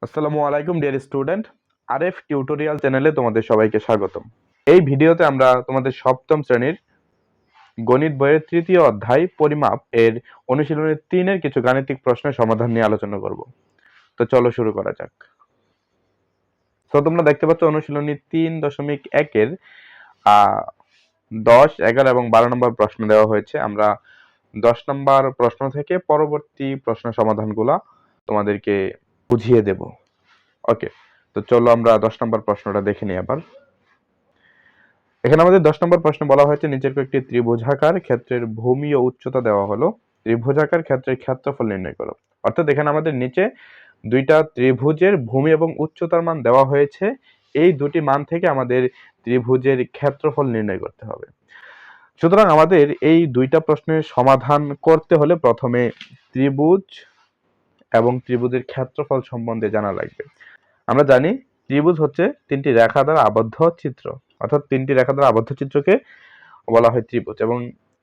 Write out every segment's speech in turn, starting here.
আসসালামু আলাইকুম dear student, RF tutorial চ্যানেলে তোমাদের সবাইকে স্বাগতম। এই ভিডিওতে আমরা তোমাদের সপ্তম শ্রেণীর গণিত বইয়ের তৃতীয় অধ্যায় পরিমাপ এর অনুশীলনী 3 এর কিছু গাণিতিক প্রশ্নের সমাধান নিয়ে আলোচনা করব। তো চলো শুরু করা যাক। তো তোমরা দেখতে পাচ্ছ অনুশীলনী 3.1 এর 10, 11 এবং 12 নম্বর প্রশ্ন দেওয়া হয়েছে। আমরা 10 নম্বর প্রশ্ন থেকে পরবর্তী প্রশ্ন সমাধানগুলা তোমাদেরকে বুঝিয়ে দেব। ওকে, তো চলো আমরা 10 নম্বর প্রশ্নটা দেখে নিই আবার। এখানে আমাদের 10 নম্বর প্রশ্ন বলা হয়েছে নিচের কয়েকটি ত্রিভুজাকার ক্ষেত্রের ভূমি ও উচ্চতা দেওয়া হলো, ত্রিভুজাকার ক্ষেত্রের ক্ষেত্রফল নির্ণয় করো। অর্থাৎ এখানে আমাদের নিচে দুইটা ত্রিভুজের ভূমি এবং উচ্চতার মান দেওয়া হয়েছে, এই দুটি মান থেকে আমাদের ত্রিভুজের ক্ষেত্রফল নির্ণয় করতে হবে। সুতরাং আমাদের এই দুইটা প্রশ্নের সমাধান করতে হলে প্রথমে ত্রিভুজ এবং ত্রিভুজের ক্ষেত্রফল সম্বন্ধে জানা লাগবে। আমরা জানি ত্রিভুজ হচ্ছে তিনটি রেখা দ্বারা আবদ্ধ চিত্র, অর্থাৎ তিনটি রেখা দ্বারা আবদ্ধ চিত্রকে বলা হয় ত্রিভুজ। এবং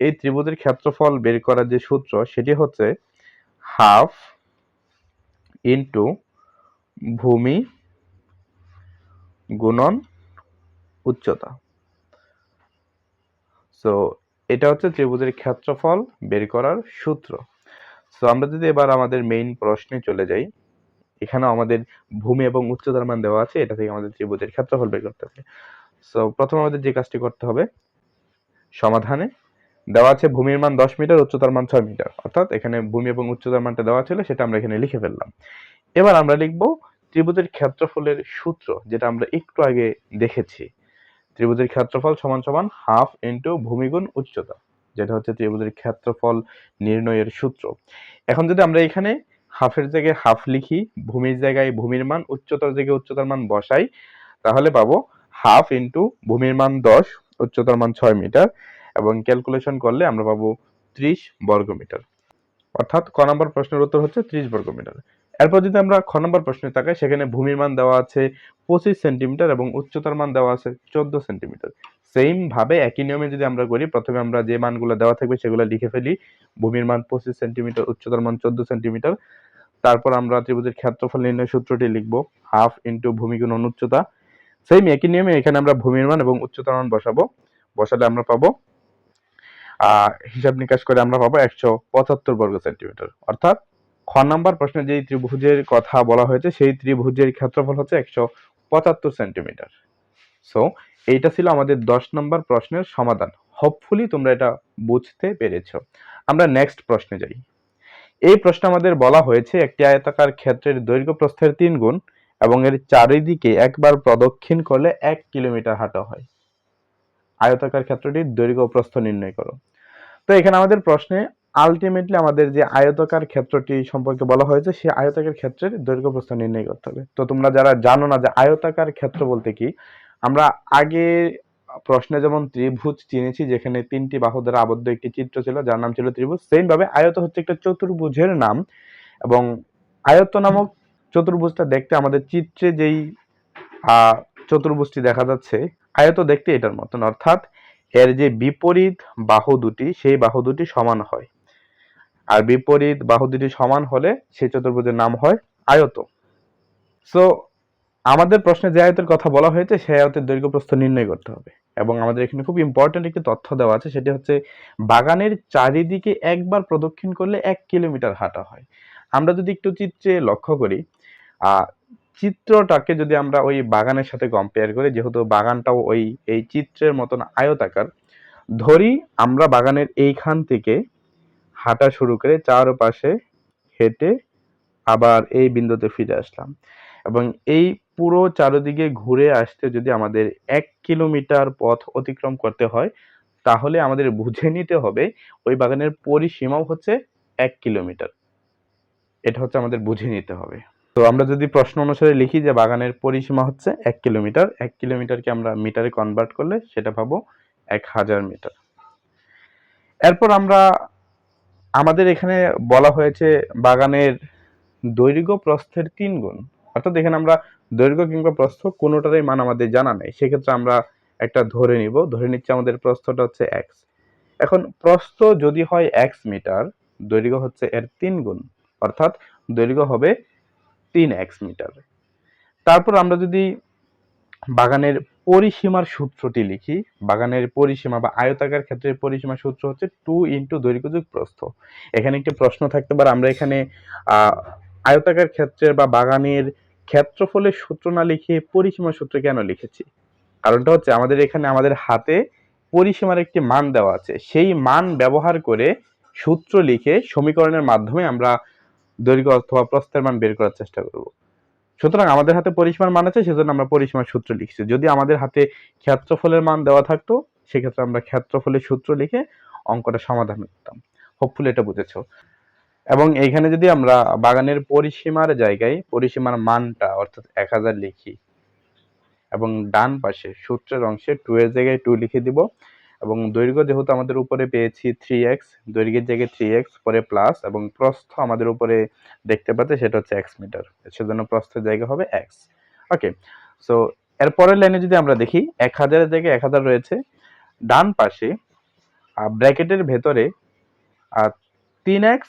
এই ত্রিভুজের ক্ষেত্রফল বের করার যে সূত্র সেটি হচ্ছে হাফ ইন্টু ভূমি গুণন উচ্চতা। সো এটা হচ্ছে ত্রিভুজের ক্ষেত্রফল বের করার সূত্র। সো আমরা যদি এবার আমাদের মেইন প্রশ্নে চলে যাই, এখানে আমাদের ভূমি এবং উচ্চতার মান দেওয়া আছে, এটা থেকে আমাদের ত্রিভুজের ক্ষেত্রফল বের করতে হবে। সো প্রথমে আমাদের যে কাজটি করতে হবে, সমাধানে দেওয়া আছে ভূমির মান 10 মিটার, উচ্চতার মান 6 মিটার। অর্থাৎ এখানে ভূমি এবং উচ্চতার মানটা দেওয়া ছিল, সেটা আমরা এখানে লিখে ফেললাম। এবার আমরা লিখব ত্রিভুজের ক্ষেত্রফলের সূত্র, যেটা আমরা একটু আগে দেখেছি। ত্রিভুজের ক্ষেত্রফল সমান সমান হাফ ইন্টু ভূমি গুণ উচ্চতা, যেটা হচ্ছে ত্রিভুজের ক্ষেত্রফল নির্ণয়ের সূত্র। এখন যদি আমরা এখানে হাফের জায়গায় হাফ লিখি, ভূমির জায়গায় ভূমির মান, উচ্চতার জায়গায় উচ্চতার মান বসাই, তাহলে পাবো হাফ ইন্টু ভূমির মান 10, উচ্চতার মান 6 মিটার, এবং ক্যালকুলেশন করলে আমরা পাবো 30 বর্গ মিটার। অর্থাৎ ক নম্বর প্রশ্নের উত্তর হচ্ছে 30 বর্গ মিটার। এরপর যদি আমরা খ নম্বর প্রশ্নে তাকাই, সেখানে ভূমির মান দেওয়া আছে 25 সেন্টিমিটার এবং উচ্চতার মান দেওয়া আছে 14 সেন্টিমিটার। সেম ভাবে একই নিয়মে যদি আমরা করি, প্রথমে আমরা যে মানগুলো দেওয়া থাকবে সেগুলো লিখে ফেলি। ভূমির মান 25 সেন্টিমিটার, উচ্চতার মান 14 সেন্টিমিটার। তারপর আমরা ত্রিভুজের ক্ষেত্রফল নির্ণয় সূত্রটি লিখবো, হাফ ইন্টু ভূমি গুণন উচ্চতা। সেম একই নিয়মে এখানে আমরা ভূমির মান এবং উচ্চতার মান বসাবো। বসালে আমরা পাবো হিসাব নিকাশ করে আমরা পাবো 175 বর্গ সেন্টিমিটার। অর্থাৎ খ নাম্বার প্রশ্নে যে ত্রিভুজের কথা বলা হয়েছে সেই ত্রিভুজের ক্ষেত্রফল হচ্ছে 175 সেন্টিমিটার। সো এইটা ছিল আমাদের 10 নম্বর প্রশ্নের সমাধান। হোপফুলি তোমরা এটা বুঝতে পেরেছো। আমরা নেক্সট প্রশ্নে যাই। এই প্রশ্নে আমাদের বলা হয়েছে একটি আয়তাকার ক্ষেত্রের দৈর্ঘ্য প্রস্থের 3 গুণ এবং এর চারিদিকে একবার প্রদক্ষিণ করলে 1 কিলোমিটার হাঁটা হয়। আয়তাকার ক্ষেত্রটির দৈর্ঘ্য প্রস্থ নির্ণয় করো। তো এখানে আমাদের প্রশ্নে আলটিমেটলি আমাদের যে আয়তাকার ক্ষেত্রটি সম্পর্কে বলা হয়েছে, সেই আয়তাকার ক্ষেত্রের দৈর্ঘ্য প্রস্থ নির্ণয় করতে হবে। তো তোমরা যারা জানো না যে আয়তাকার ক্ষেত্র বলতে কি, আমরা আগে প্রশ্নে যেমন ত্রিভুজ চিনেছি, যেখানে তিনটি বাহু দ্বারা আবদ্ধ একটি চিত্র ছিল যার নাম ছিল ত্রিভুজ, সেম ভাবে আয়ত হচ্ছে একটা চতুর্ভুজের নাম। এবং আয়ত নামক চতুর্ভুজটা দেখতে আমাদের চিত্রে যেই আহ চতুর্ভুজটি দেখা যাচ্ছে, আয়ত দেখতে এটার মতন। অর্থাৎ এর যে বিপরীত বাহু দুটি, সেই বাহু দুটি সমান হয়, আর বিপরীত বাহু দুটি সমান হলে সেই চতুর্ভুজের নাম হয় আয়ত। সো আমাদের প্রশ্নে যে আয়তের কথা বলা হয়েছে সেই আয়তের দৈর্ঘ্য প্রস্থ নির্ণয় করতে হবে। এবং আমাদের এখানে খুব ইম্পর্টেন্ট একটি তথ্য দেওয়া আছে, সেটি হচ্ছে বাগানের চারিদিকে একবার প্রদক্ষিণ করলে 1 কিলোমিটার হাঁটা হয়। আমরা যদি একটু চিত্রে লক্ষ্য করি, চিত্রটাকে যদি আমরা ওই বাগানের সাথে কম্পেয়ার করি, যেহেতু বাগানটাও ওই এই চিত্রের মতন আয়তাকার, ধরি আমরা বাগানের এইখান থেকে হাঁটা শুরু করে চারপাশে হেঁটে আবার এই বিন্দুতে ফিরে আসলাম, এবং এই পুরো চারিদিকে ঘুরে আসতে যদি আমাদের 1 কিলোমিটার পথ অতিক্রম করতে হয়, তাহলে আমাদের বুঝে নিতে হবে ওই বাগানের পরিসীমাও হচ্ছে 1 কিলোমিটার। এটা হচ্ছে আমাদের বুঝে নিতে হবে। তো আমরা যদি প্রশ্ন অনুসারে লিখি যে বাগানের পরিসীমা হচ্ছে 1 কিলোমিটার, 1 কিলোমিটারকে আমরা মিটারে কনভার্ট করলে সেটা পাবো 1000 মিটার। এরপর আমরা আমাদের এখানে বলা হয়েছে বাগানের দৈর্ঘ্য প্রস্থের 3 গুণ। অর্থাৎ এখানে আমরা দৈর্ঘ্য কিংবা প্রস্থ কোনোটারই মান আমাদের জানা নেই, সেক্ষেত্রে আমরা একটা ধরে নিচ্ছি আমাদের প্রস্থটা হচ্ছে x। এখন প্রস্থ যদি হয় x মিটার, দৈর্ঘ্য হচ্ছে এর 3 গুণ, অর্থাৎ দৈর্ঘ্য হবে 3x মিটার। তারপর আমরা যদি বাগানের পরিসীমার সূত্রটি লিখি, বাগানের পরিসীমা বা আয়তাকার ক্ষেত্রের পরিসীমার সূত্র হচ্ছে 2 ইন্টু দৈর্ঘ্য যোগ প্রস্থ। এখানে একটি প্রশ্ন থাকতে পারে, আমরা এখানে আয়তাকার ক্ষেত্রের বা বাগানের ক্ষেত্রফলের সূত্র না লিখে পরিসীমার সূত্র কেন লিখেছি? কারণটা হচ্ছে আমাদের এখানে আমাদের হাতে পরিসীমার একটি মান দেওয়া আছে, সেই মান ব্যবহার করে সূত্র লিখে সমীকরণের মাধ্যমে আমরা দৈর্ঘ্য অথবা প্রস্থের মান বের করার চেষ্টা করব। সুতরাং আমাদের হাতে পরিসীমার মান আছে, সেজন্য আমরা পরিসীমার সূত্র লিখছি। যদি আমাদের হাতে ক্ষেত্রফলের মান দেওয়া থাকতো, সেক্ষেত্রে আমরা ক্ষেত্রফলের সূত্র লিখে অঙ্কটা সমাধান করতাম। হোপফুলি এটা বুঝেছো। এবং এইখানে যদি আমরা বাগানের পরিসীমার জায়গায় পরিসীমার মানটা অর্থাৎ 1000 লিখি এবং ডান পাশে সূত্রের অংশে 2 এর জায়গায় 2 লিখে দিব, এবং দৈর্ঘ্য যেহেতু আমাদের উপরে পেয়েছি 3x, দৈর্ঘ্যের জায়গায় 3x পরে প্লাস, এবং প্রস্থ আমাদের উপরে দেখতে পাচ্ছি সেটা হচ্ছে x মিটার, সেজন্য প্রস্থের জায়গা হবে x। ওকে, সো এর পরের লাইনে যদি আমরা দেখি 1000 এর জায়গায় 1000 রয়েছে, ডান পাশে ব্র্যাকেটের ভেতরে 3x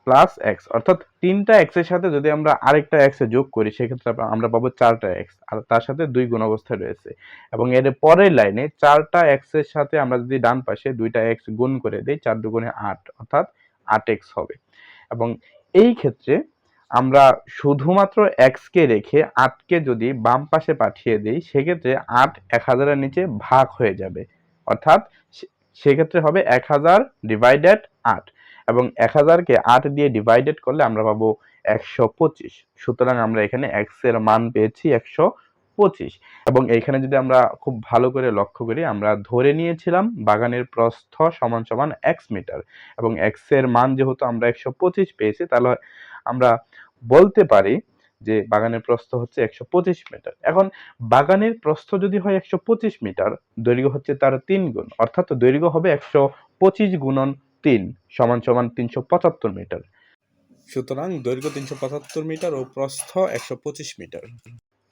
প্লাস x, অর্থাৎ 3টা x এর সাথে যদি আমরা আরেকটা x এ যোগ করি সেক্ষেত্রে আমরা পাবো 4টা x, আর তার সাথে 2 গুণ অবস্থায় রয়েছে। এবং এর পরের লাইনে 4টা x এর সাথে আমরা যদি ডান পাশে 2টা x গুণ করে দেই, 4 দুগুণে 8, অর্থাৎ 8x হবে। এবং এই ক্ষেত্রে আমরা শুধুমাত্র x কে রেখে 8 কে যদি বাম পাশে পাঠিয়ে দেই, সেক্ষেত্রে 8 1000 এর নিচে ভাগ হয়ে যাবে, অর্থাৎ সেক্ষেত্রে হবে 1000 ডিভাইডেড 8, এবং 1000 কে 8 দিয়ে ডিভাইডেড করলে আমরা পাবো 125। সুতরাং আমরা এখানে x এর মান পেয়েছি 125। এবং এইখানে যদি আমরা খুব ভালো করে লক্ষ্য করি, আমরা ধরে নিয়েছিলাম বাগানের প্রস্থ সমান সমান x মিটার, এবং x এর মান যেহেতু আমরা 125 পেয়েছি, তাহলে আমরা বলতে পারি যে বাগানের প্রস্থ হচ্ছে 125 মিটার। এখন বাগানের প্রস্থ যদি হয় 125 মিটার, দৈর্ঘ্য হচ্ছে তার 3 গুণ, অর্থাৎ দৈর্ঘ্য হবে 125 গুণন 3 সমান সমান 375 মিটার। সুতরাং দৈর্ঘ্য 375 মিটার ও প্রস্থ 125 মিটার।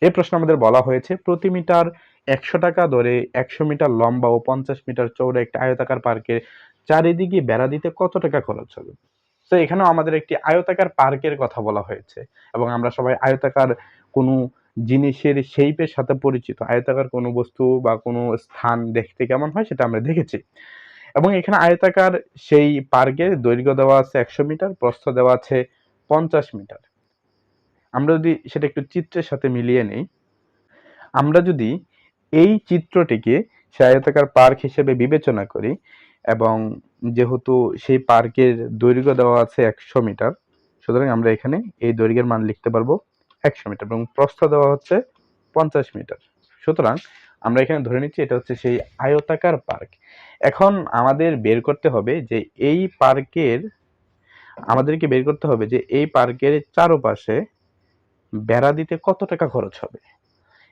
এই প্রশ্ন আমাদের বলা হয়েছে প্রতি মিটার 100 টাকা দরে 100 মিটার লম্বা ও 50 মিটার চওড়া একটি আয়তাকার পার্কের চারিদিকে বেড়া দিতে কত টাকা খরচ হবে। তো এখানেও আমাদের একটি আয়তাকার পার্কের কথা বলা হয়েছে, এবং আমরা সবাই আয়তাকার কোনো জিনিসের শেপের সাথে পরিচিত। আয়তাকার কোনো বস্তু বা কোনো স্থান দেখতে কেমন হয় সেটা আমরা দেখেছি। এবং এখানে আয়তাকার সেই পার্কের দৈর্ঘ্য দেওয়া আছে 100 মিটার, প্রস্থ দেওয়া আছে 50 মিটার। আমরা যদি সেটা একটু চিত্রের সাথে মিলিয়ে নেই, আমরা যদি এই চিত্রটিকে সেই আয়তাকার পার্ক হিসেবে বিবেচনা করি, এবং যেহেতু সেই পার্কের দৈর্ঘ্য দেওয়া আছে 100 মিটার, সুতরাং আমরা এখানে এই দৈর্ঘ্যের মান লিখতে পারবো 100 মিটার, এবং প্রস্থ দেওয়া হচ্ছে 50 মিটার। সুতরাং আমরা এখানে ধরে নিচ্ছি এটা হচ্ছে সেই আয়তাকার পার্ক। এখন আমাদেরকে বের করতে হবে যে এই পার্কের চারপাশে বেড়া দিতে কত টাকা খরচ হবে।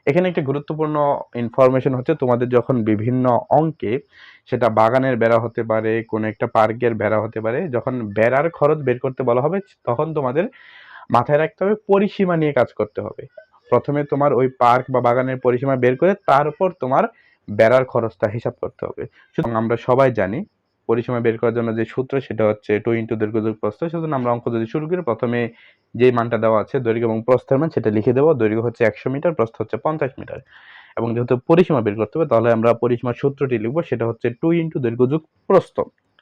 এখানে একটা গুরুত্বপূর্ণ ইনফরমেশন হচ্ছে, তোমাদের যখন বিভিন্ন অঙ্কে, সেটা বাগানের বেড়া হতে পারে, কোন একটা পার্কের বেড়া হতে পারে, যখন বেড়ার খরচ বের করতে বলা হবে, তখন তোমাদের মাথায় রাখতে হবে পরিসীমা নিয়ে কাজ করতে হবে। প্রথমে তোমার ওই পার্ক বা বাগানের পরিসীমা বের করে তারপর তোমার বেড়ার খরচটা হিসাব করতে হবে। সুতরাং আমরা সবাই জানি পরিসীমা বের করার জন্য যে সূত্র সেটা হচ্ছে 2 ইন্টু দৈর্ঘ্য যোগ প্রস্থ। সেজন্য আমরা অঙ্ক যদি শুরু করি, প্রথমে যে মানটা দেওয়া আছে দৈর্ঘ্য এবং প্রস্থের মান সেটা লিখে দেবো। দৈর্ঘ্য হচ্ছে 100 মিটার, প্রস্থ হচ্ছে 50 মিটার, এবং যেহেতু পরিসীমা বের করতে হবে তাহলে আমরা পরিসীমার সূত্রটি লিখবো, সেটা হচ্ছে 2 ইন্টু দৈর্ঘ্য যোগ প্রস্থ।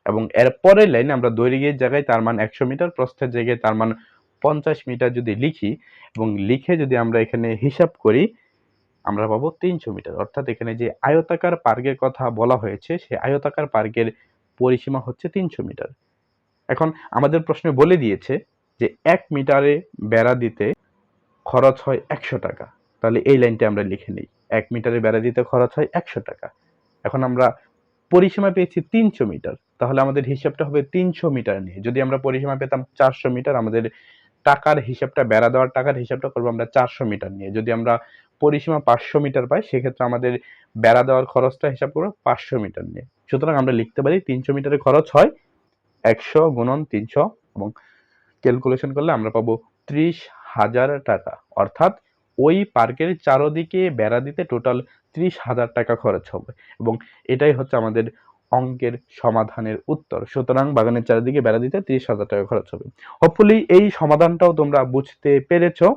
এবং এর পরের লাইনে আমরা দৈর্ঘ্যের জায়গায় তার মান 100 মিটার, প্রস্থের জায়গায় তার মান 50 মিটার যদি লিখি, এবং লিখে যদি আমরা এখানে হিসাব করি, আমরা পাবো 300 মিটার। অর্থাৎ এখানে যে আয়তাকার পার্কের কথা বলা হয়েছে, সেই আয়তাকার পার্কের পরিসীমা হচ্ছে 300 মিটার। এখন আমাদের প্রশ্নে বলে দিয়েছে যে 1 মিটারে বেড়া দিতে খরচ হয় 100 টাকা। তাহলে এই লাইনটা আমরা লিখে নিই, 1 মিটারে বেড়া দিতে খরচ হয় 100 টাকা। এখন আমরা পরিসীমা পেয়েছি 300 মিটার, তাহলে আমাদের হিসাবটা হবে 300 মিটার নিয়ে। যদি আমরা পরিসীমা পেতাম 400 মিটার, আমাদের টাকার হিসাবটা, বেড়া দেওয়ার টাকার হিসাবটা করবো আমরা 400 মিটার নিয়ে। যদি আমরা পরিসীমা 500 মিটার পাই, সেক্ষেত্রে আমাদের বেড়া দেওয়ার খরচটা হিসাব করবো 500 মিটার নিয়ে। সুতরাং আমরা লিখতে পারি 300 মিটারের খরচ হয় 100 গুণন 300, এবং ক্যালকুলেশন করলে আমরা পাবো 30,000 টাকা। অর্থাৎ ওই পার্কের চারদিকে বেড়া দিতে টোটাল 30,000 টাকা খরচ হবে, এবং এটাই হচ্ছে আমাদের অঙ্কের সমাধানের উত্তর। সুতরাং বাগানের চারিদিকে বেড়া দিতে 30,000 টাকা খরচ হবে। হোপফুলি এই সমাধানটাও তোমরা বুঝতে পেরেছো।